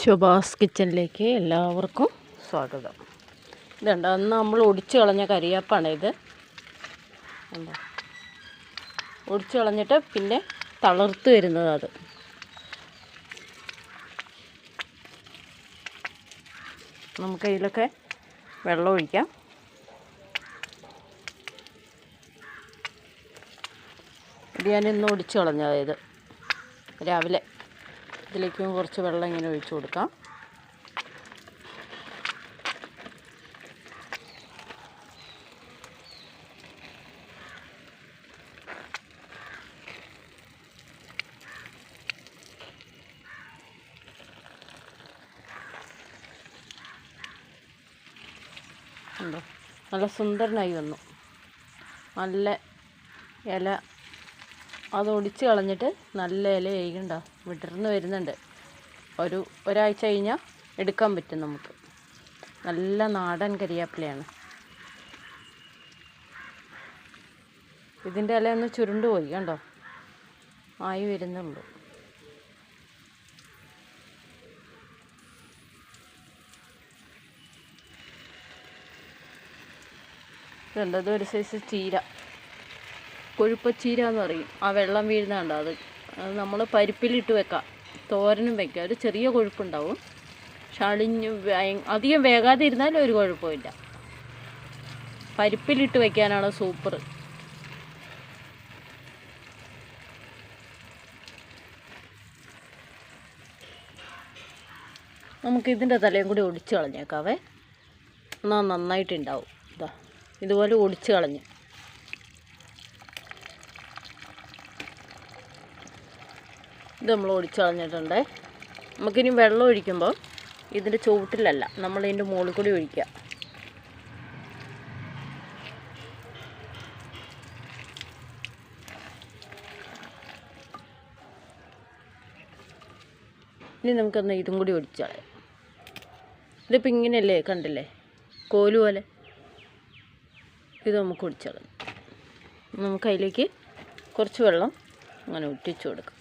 ശോഭാസ് കിച്ചണിലേക്ക് എല്ലാവർക്കും സ്വാഗതം. ഇതുണ്ട്, അന്ന് നമ്മൾ ഒടിച്ച് കളഞ്ഞ കരിയാപ്പാണ് ഇത്. എന്താ ഒടിച്ച് കളഞ്ഞിട്ട് പിന്നെ തളർത്ത് വരുന്നത് അത്. നമുക്ക് ഇതിലൊക്കെ വെള്ളം ഒഴിക്കാം. ഇത് ഞാനിന്ന് ഒടിച്ച് കളഞ്ഞത് രാവിലെ. ഇതിലേക്കും കുറച്ച് വെള്ളം ഇങ്ങനെ ഒഴിച്ചു കൊടുക്കാം. ഉണ്ടോ, നല്ല സുന്ദരനായി വന്നു. നല്ല ഇല അത് ഒടിച്ച് കളഞ്ഞിട്ട് നല്ല ഇല ആയിക്കണ്ട വിടർന്ന് വരുന്നുണ്ട്. ഒരാഴ്ച കഴിഞ്ഞാൽ എടുക്കാൻ പറ്റും നമുക്ക്. നല്ല നാടൻ കരിയാപ്പിലയാണ്. ഇതിൻ്റെ ഇല ഒന്ന് ചുരുണ്ട് പോയി, കണ്ടോ, ആയി വരുന്നുള്ളൂ. ഇതുണ്ട്, അതൊരു സൈസ് ചീര, കൊഴുപ്പച്ചീര എന്ന് പറയും. ആ വെള്ളം വീഴുന്നുണ്ടോ, അത് നമ്മൾ പരിപ്പിലിട്ട് വെക്കാം, തോരനും വെക്കാം. ഒരു ചെറിയ കൊഴുപ്പുണ്ടാവും. പക്ഷെ അധികം വേകാതെ ഇരുന്നാലും ഒരു കുഴപ്പമില്ല. പരിപ്പിലിട്ട് വെക്കാനാണ് സൂപ്പർ. നമുക്ക് ഇതിൻ്റെ തലയും കൂടി ഒടിച്ച് കളഞ്ഞേക്കാവേ, എന്നാൽ നന്നായിട്ടുണ്ടാവും. ഇതുപോലെ ഒടിച്ച് കളഞ്ഞ് ഇത് നമ്മൾ ഒടിച്ച് കളഞ്ഞിട്ടുണ്ട്. നമുക്കിനി വെള്ളം ഒഴിക്കുമ്പോൾ ഇതിൻ്റെ ചുവട്ടിലല്ല, നമ്മളിതിൻ്റെ മുകളിൽ കൂടി ഒഴിക്കുക. ഇനി നമുക്കൊന്ന് ഇതും കൂടി ഒഴിച്ച് കളയാം. ഇതിപ്പോൾ ഇങ്ങനെയല്ലേ, കണ്ടില്ലേ, കോല് പോലെ. ഇത് നമുക്ക് ഒഴിച്ച് കളയാം. നമുക്ക് അതിലേക്ക് കുറച്ച് വെള്ളം അങ്ങനെ ഒറ്റിച്ച് കൊടുക്കാം.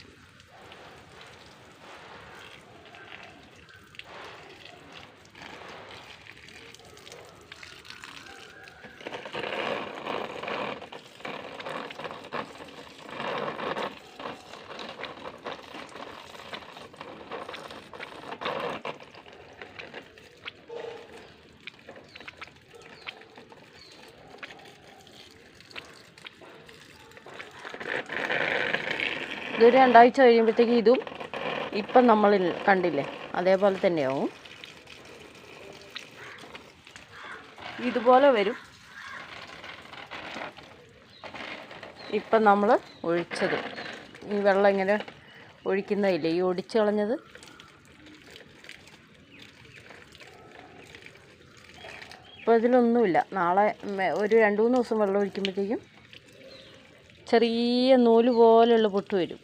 ഇതൊരു 2 ആഴ്ച കഴിയുമ്പോഴത്തേക്ക് ഇതും ഇപ്പം നമ്മൾ കണ്ടില്ലേ അതേപോലെ തന്നെയാവും. ഇതുപോലെ വരും. ഇപ്പം നമ്മൾ ഒഴിച്ചത് ഈ വെള്ളം ഇങ്ങനെ ഒഴിക്കുന്നതില്ലേ, ഈ ഒടിച്ച് കളഞ്ഞത്. ഇപ്പോൾ ഇതിലൊന്നുമില്ല. നാളെ ഒരു 2-3 ദിവസം വെള്ളം ഒഴിക്കുമ്പോഴത്തേക്കും ചെറിയ നൂല് പോലെയുള്ള പൊട്ട് വരും,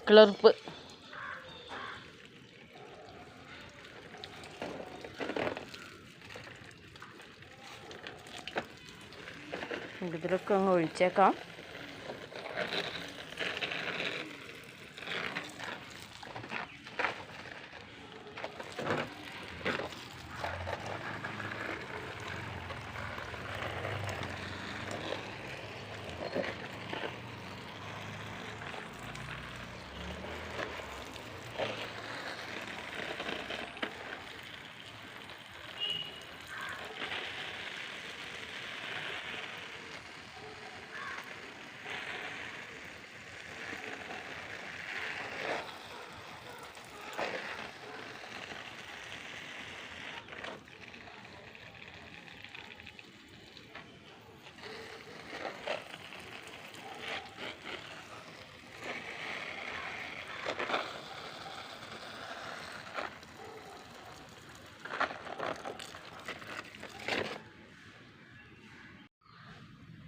കിളിർപ്പ്. ഇതിലൊക്കെ അങ്ങ് ഒഴിച്ചേക്കാം.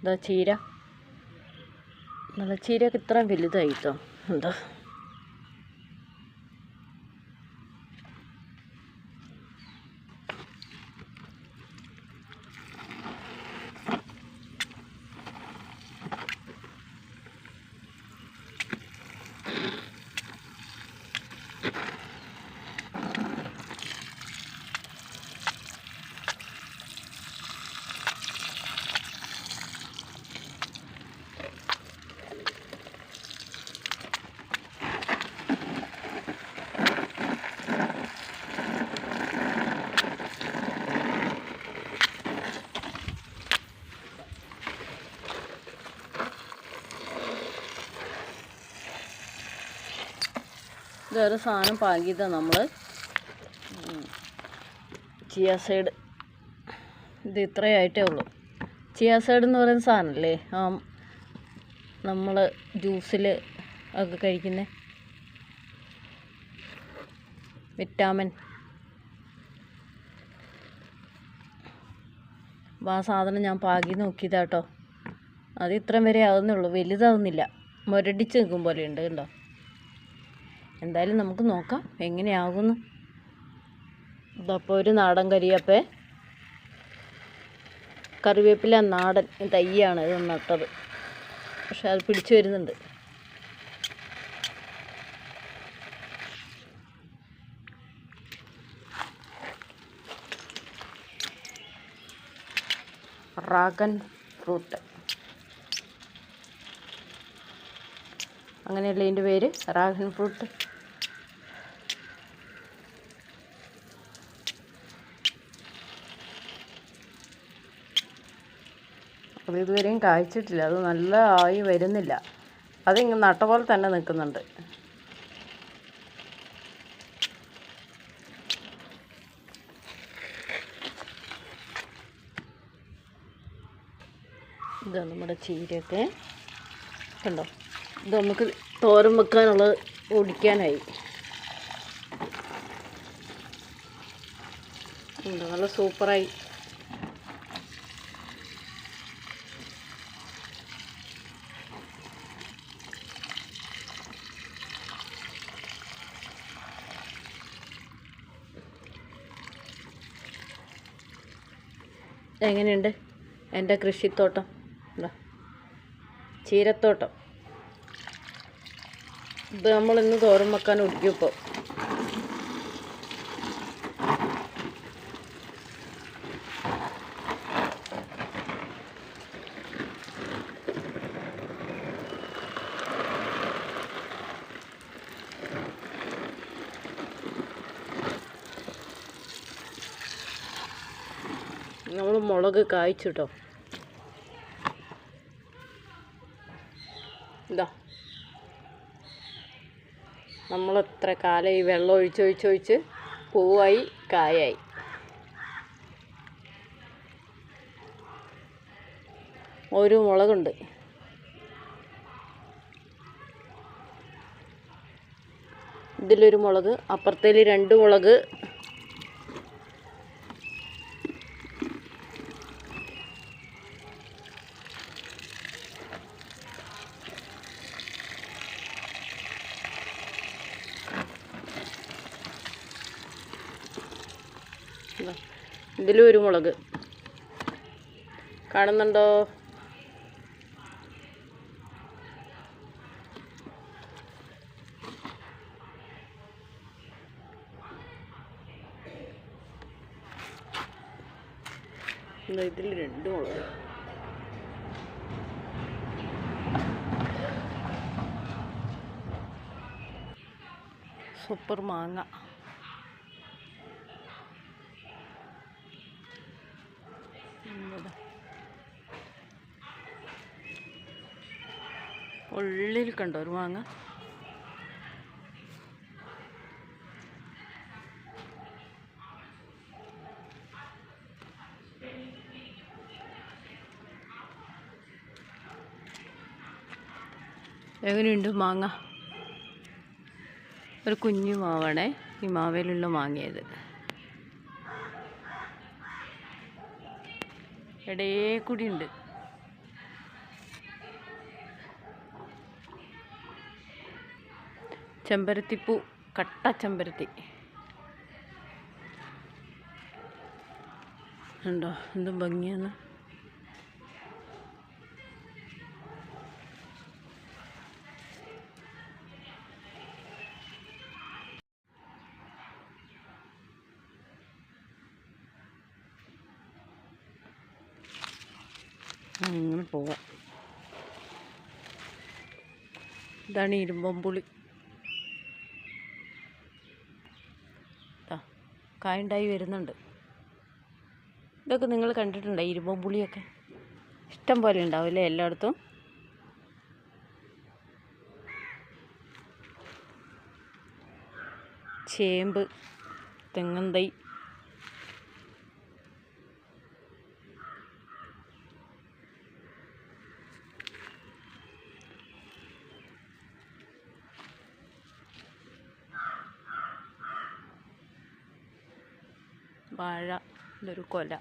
എന്താ ചീര, നല്ല ചീരയൊക്കെ ഇത്രയും വലുതായിട്ടോ. എന്താ ഇതൊരു സാധനം പാകിയതാണ് നമ്മൾ ചിയ സൈഡ്. ഇത് ഇത്രയായിട്ടേ ഉള്ളൂ. ചിയ സൈഡ് എന്ന് പറയുന്ന സാധനമല്ലേ നമ്മൾ ജ്യൂസിൽ ഒക്കെ കഴിക്കുന്ന വിറ്റാമിൻ. അപ്പോൾ ആ സാധനം ഞാൻ പാകി നോക്കിയതാട്ടോ. അത് ഇത്രയും വരെ ആകുന്നുള്ളൂ, വലുതാവുന്നില്ല, മുരടിച്ച് നിൽക്കും പോലെ ഉണ്ട് കണ്ടോ. എന്തായാലും നമുക്ക് നോക്കാം എങ്ങനെയാകുന്നു. ഇതപ്പോൾ ഒരു നാടൻ കരിയപ്പേ, കറിവേപ്പില നാടൻ തയ്യാണ് ഇത് നട്ടത്. പക്ഷെ അത് പിടിച്ചു വരുന്നുണ്ട്. ഡ്രാഗൺ ഫ്രൂട്ട്, അങ്ങനെയല്ലേ ഇതിൻ്റെ പേര്, ഡ്രാഗൺ ഫ്രൂട്ട്. അത് ഇതുവരെയും കായ്ച്ചിട്ടില്ല, അത് നല്ല ആയി വരുന്നില്ല. അതിങ്ങനെ നട്ട പോലെ തന്നെ നിൽക്കുന്നുണ്ട്. ഇതാ നമ്മുടെ ചീരയൊക്കെ കണ്ടോ. ഇത് നമുക്ക് തോരൻ വെക്കാനുള്ളത് ഒടിക്കാനായി. നല്ല സൂപ്പറായി. എങ്ങനെയുണ്ട് എൻ്റെ കൃഷിത്തോട്ടം? ചീരത്തോട്ടം. ഇത് നമ്മളിന്ന് തോരൻ വെക്കാൻ ഒടിക്കും. നമ്മൾ മുളക് കായ്ച്ചിട്ടോ. ഇതാ നമ്മളെത്ര കാലം ഈ വെള്ളം ഒഴിച്ചൊഴിച്ചൊഴിച്ച് പൂവായി കായായി. ഒരു മുളകുണ്ട്. ഇതിലൊരു മുളക്, അപ്പുറത്തേൽ 2 മുളക്. ഇതിലും ഒരു മുളക് കാണുന്നുണ്ടോ? ഇതിൽ 2 മുളക്. സൂപ്പർ മാങ്ങ. ഉള്ളിൽ കണ്ടോ ഒരു മാങ്ങ. എങ്ങനെയുണ്ട് മാങ്ങ? ഒരു കുഞ്ഞു മാവാണേ, ഈ മാവേലുള്ള മാങ്ങയത്. ഇടയേ കൂടി ഉണ്ട്. ചെമ്പരത്തിപ്പൂ, കട്ട ചെമ്പരത്തി ഉണ്ടോ? എന്തും ഭംഗിയാണ്. അങ്ങനെ പോവാം. ഇതാണ് ഇരുമ്പമ്പുളി. കായുണ്ടായി വരുന്നുണ്ട്. ഇതൊക്കെ നിങ്ങൾ കണ്ടിട്ടുണ്ടോ? ഇരുമ്പമ്പുളിയൊക്കെ ഇഷ്ടം പോലെ ഉണ്ടാവില്ലേ എല്ലായിടത്തും. ചേമ്പ്, തെങ്ങും തൈ, വാഴ, ഇതൊരു കൊല.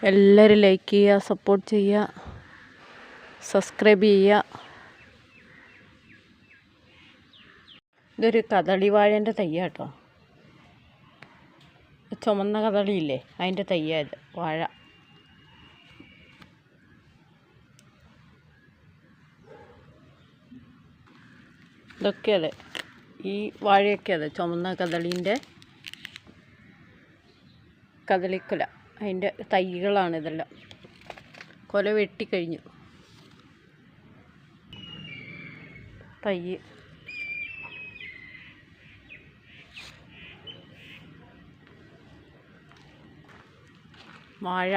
എല്ലാവരും ലൈക്ക് ചെയ്യുക, സപ്പോർട്ട് ചെയ്യുക, സബ്സ്ക്രൈബ് ചെയ്യുക. ഇതൊരു കദളി വാഴേൻ്റെ തയ്യാട്ടോ. ചുമന്ന കദളിയില്ലേ, അതിൻ്റെ തയ്യായത് വാഴ. ഇതൊക്കെ അതെ, ഈ വാഴയൊക്കെ അതെ, ചുമന്ന കദളീൻ്റെ കദളിക്കൊല, അതിൻ്റെ തൈകളാണ് ഇതെല്ലാം. കൊല വെട്ടിക്കഴിഞ്ഞു. തൈ വാഴ.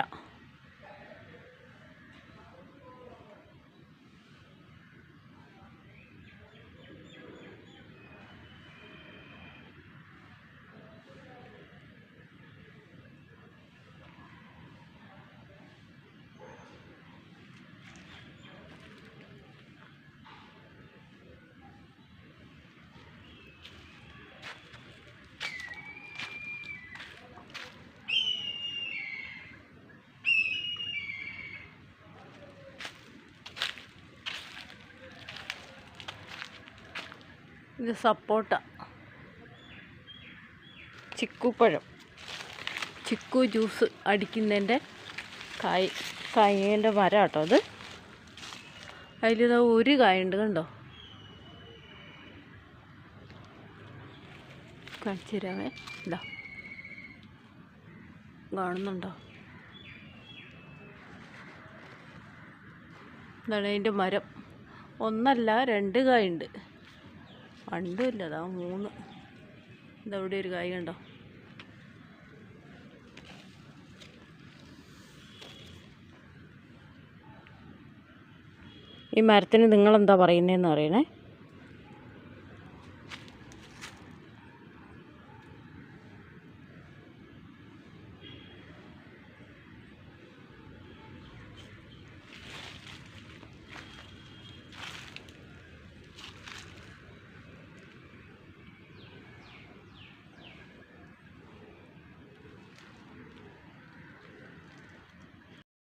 ഇത് സപ്പോട്ട, ചിക്കുപ്പഴം, ചിക്കു ജ്യൂസ് അടിക്കുന്നതിൻ്റെ കായേൻ്റെ മരം കേട്ടോ അത്. അതിലിതാ ഒരു കായുണ്ട്, കണ്ടോ? കാണിച്ചു തരാമേ, ഇതാ കാണുന്നുണ്ടോ? ഇതാണ് അതിൻ്റെ മരം. ഒന്നല്ല, 2 കായുണ്ട്. പണ്ടുമില്ല, അതാ 3. ഇതവിടെ ഒരു കായ് കണ്ടോ? ഈ മരത്തിന് നിങ്ങളെന്താ പറയുന്നതെന്ന് അറിയണേ.